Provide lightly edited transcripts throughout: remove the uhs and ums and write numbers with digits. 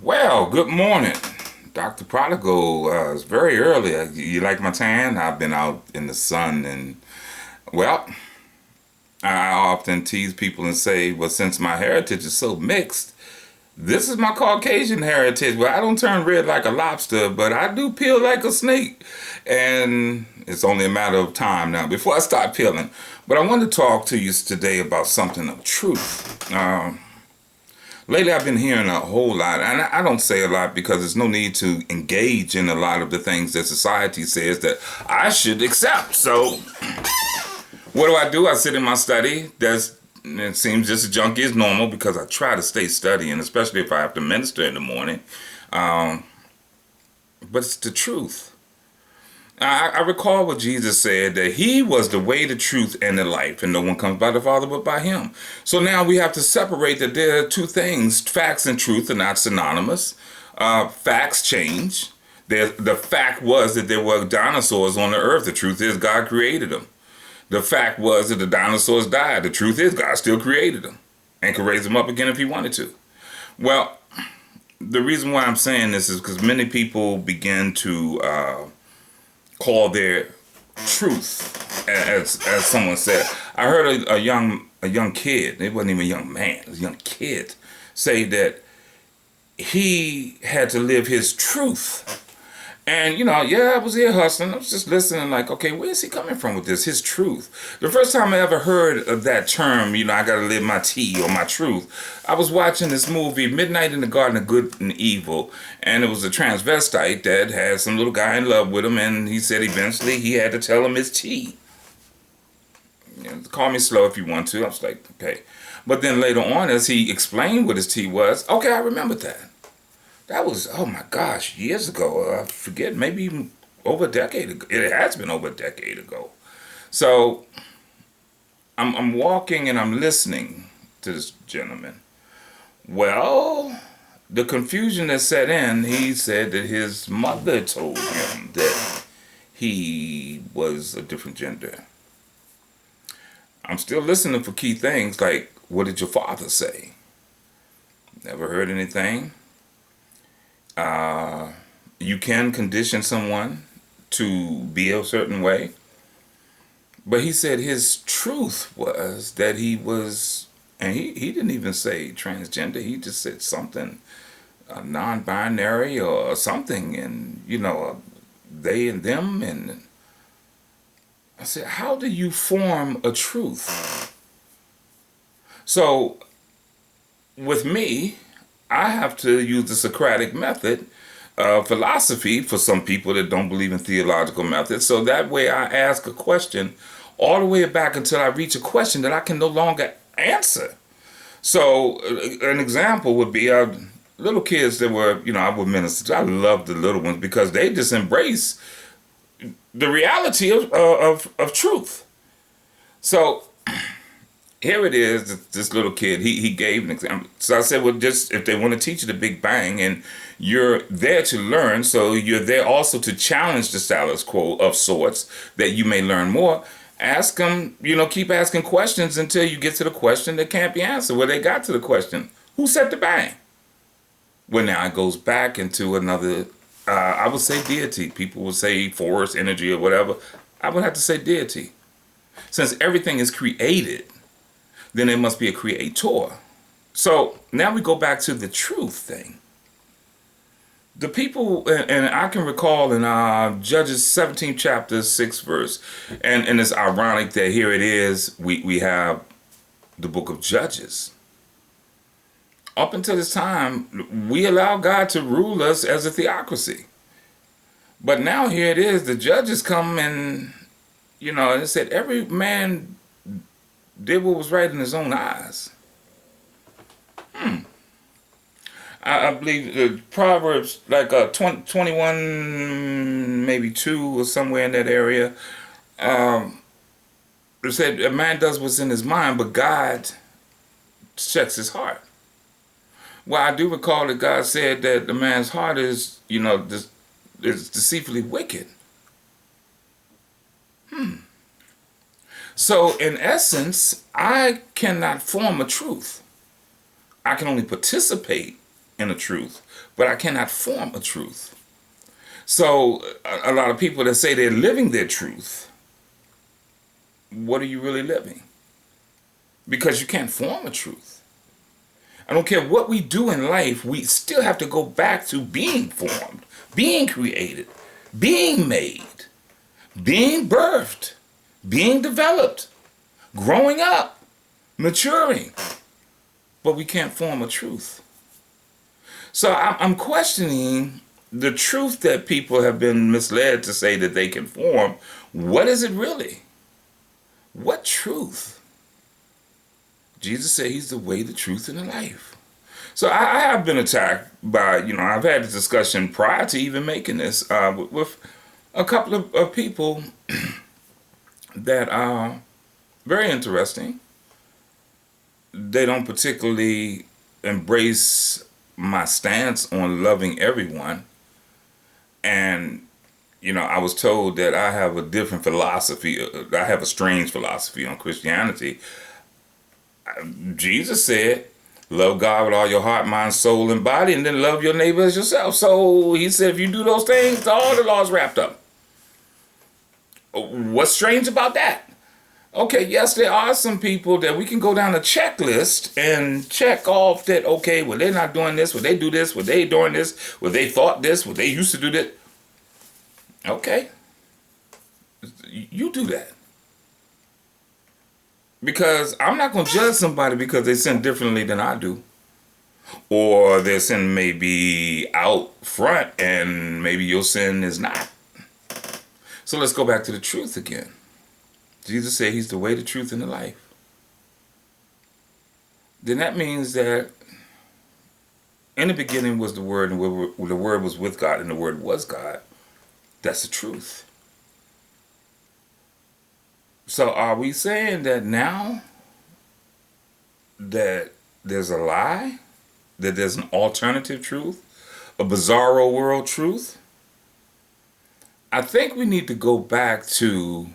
Well, good morning, Dr. Prodigal. It's very early. You like my tan? I've been out in the sun, and well, I often tease people and say, well, since my heritage is so mixed, this is my Caucasian heritage. Well, I don't turn red like a lobster, but I do peel like a snake. And it's only a matter of time now before I start peeling. But I want to talk to you today about something of truth. Lately, I've been hearing a whole lot, and I don't say a lot because there's no need to engage in a lot of the things that society says that I should accept. So, what do? I sit in my study. It seems just as junky as normal because I try to stay studying, especially if I have to minister in the morning. But it's the truth. I recall what Jesus said, that he was the way, the truth, and the life, and no one comes by the Father but by him. So now we have to separate that there are two things. Facts and truth are not synonymous. Facts change. The fact was that there were dinosaurs on the earth. The truth is God created them. The fact was that the dinosaurs died. The truth is God still created them and could raise them up again if he wanted to. Well, the reason why I'm saying this is because many people begin to call their truth, as someone said. I heard a young kid, it wasn't even a young man, it was a young kid, say that he had to live his truth. And, I was here hustling. I was just listening like, okay, where's he coming from with this? His truth. The first time I ever heard of that term, I got to live my tea or my truth, I was watching this movie, Midnight in the Garden of Good and Evil. And it was a transvestite that had some little guy in love with him. And he said eventually he had to tell him his tea. Call me slow if you want to. I was like, okay. But then later on, as he explained what his tea was, okay, I remembered that. That was, oh my gosh, years ago. I forget, maybe even over a decade ago. It has been over a decade ago. So I'm walking and I'm listening to this gentleman. Well, the confusion that set in, he said that his mother told him that he was a different gender. I'm still listening for key things like, what did your father say? Never heard anything. You can condition someone to be a certain way. But he said his truth was that he was, and he didn't even say transgender, he just said something non-binary or something, and, they and them. And I said, how do you form a truth? So with me, I have to use the Socratic method of philosophy for some people that don't believe in theological methods. So that way I ask a question all the way back until I reach a question that I can no longer answer. So an example would be little kids that were, I would minister to. I love the little ones because they just embrace the reality of truth. So here it is, this little kid, he gave an example. So I said, well, just if they want to teach you the Big Bang and you're there to learn, so you're there also to challenge the status quo of sorts, that you may learn more, ask them, keep asking questions until you get to the question that can't be answered. Well, they got to the question, who set the bang? Well, now it goes back into another, I would say deity. People would say force, energy, or whatever. I would have to say deity. Since everything is created, then there must be a creator. So now we go back to the truth thing. The people, and I can recall in Judges 17th chapter 6th verse, and it's ironic that here it is, we have the book of Judges. Up until this time, we allow God to rule us as a theocracy. But now here it is, the judges come and, it said every man did what was right in his own eyes. I believe the Proverbs, like 21, maybe 2 or somewhere in that area, it said a man does what's in his mind, but God checks his heart. Well, I do recall that God said that the man's heart is, is deceitfully wicked. So in essence, I cannot form a truth. I can only participate in a truth, but I cannot form a truth. So a lot of people that say they're living their truth, what are you really living? Because you can't form a truth. I don't care what we do in life, we still have to go back to being formed, being created, being made, being birthed, being developed, growing up, maturing. But we can't form a truth. So I'm questioning the truth that people have been misled to say that they can form. What is it really? What truth? Jesus said he's the way, the truth, and the life. So I have been attacked by, I've had a discussion prior to even making this with a couple of people that are very interesting. They don't particularly embrace my stance on loving everyone. And, I was told that I have a different philosophy. I have a strange philosophy on Christianity. Jesus said, love God with all your heart, mind, soul, and body, and then love your neighbor as yourself. So he said, if you do those things, all the law's wrapped up. What's strange about that? Okay, yes, there are some people that we can go down a checklist and check off that, okay, well, they're not doing this, well, they do this, well, they doing this, well, they thought this, well, they used to do that. Okay. You do that. Because I'm not going to judge somebody because they sin differently than I do. Or their sin may be out front and maybe your sin is not. So let's go back to the truth again. Jesus said he's the way, the truth, and the life. Then that means that in the beginning was the Word, and the Word was with God, and the Word was God. That's the truth. So are we saying that now that there's a lie, that there's an alternative truth, a bizarro world truth? I think we need to go back to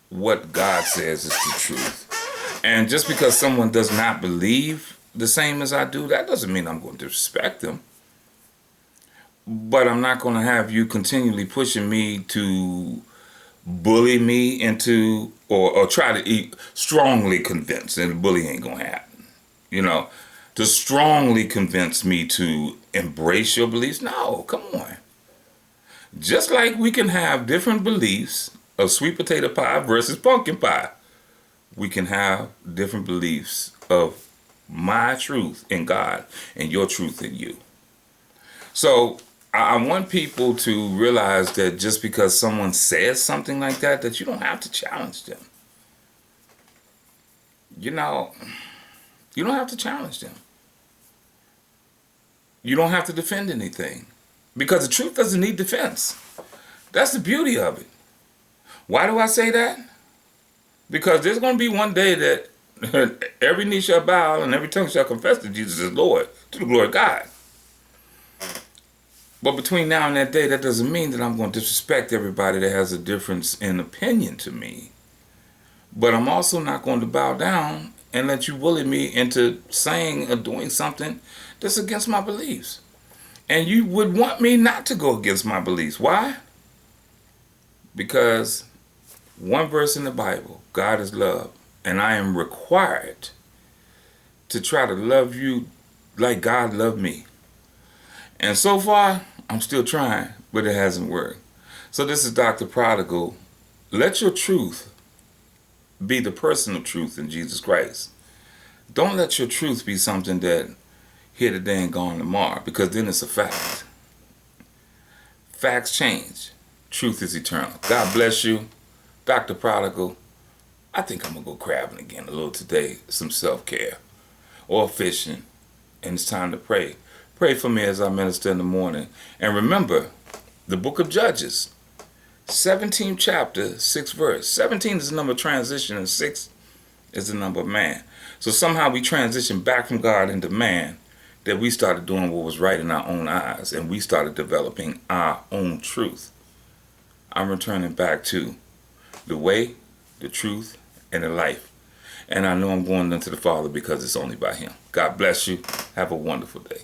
what God says is the truth. And just because someone does not believe the same as I do, that doesn't mean I'm going to disrespect them. But I'm not going to have you continually pushing me to bully me into, or try to strongly convince, and bully ain't going to happen. To strongly convince me to embrace your beliefs. No, come on. Just like we can have different beliefs of sweet potato pie versus pumpkin pie, we can have different beliefs of my truth in God and your truth in you. So I want people to realize that just because someone says something like that, that you don't have to challenge them. You don't have to challenge them. You don't have to defend anything. Because the truth doesn't need defense. That's the beauty of it. Why do I say that? Because there's going to be one day that every knee shall bow and every tongue shall confess that Jesus is Lord, to the glory of God. But between now and that day, that doesn't mean that I'm going to disrespect everybody that has a difference in opinion to me. But I'm also not going to bow down and let you bully me into saying or doing something that's against my beliefs. And you would want me not to go against my beliefs. Why? Because one verse in the Bible, God is love, and I am required to try to love you like God loved me. And so far, I'm still trying, but it hasn't worked. So this is Dr. Prodigal. Let your truth be the personal truth in Jesus Christ. Don't let your truth be something that here today and gone tomorrow, because then it's a fact. Facts change. Truth is eternal. God bless you. Dr. Prodigal. I think I'm going to go crabbing again a little today. Some self-care. Or fishing. And it's time to pray. Pray for me as I minister in the morning. And remember, the book of Judges, 17th chapter, 6th verse. 17 is the number of transition and 6 is the number of man. So somehow we transition back from God into man, that we started doing what was right in our own eyes, and we started developing our own truth. I'm returning back to the way, the truth, and the life. And I know I'm going unto the Father because it's only by Him. God bless you. Have a wonderful day.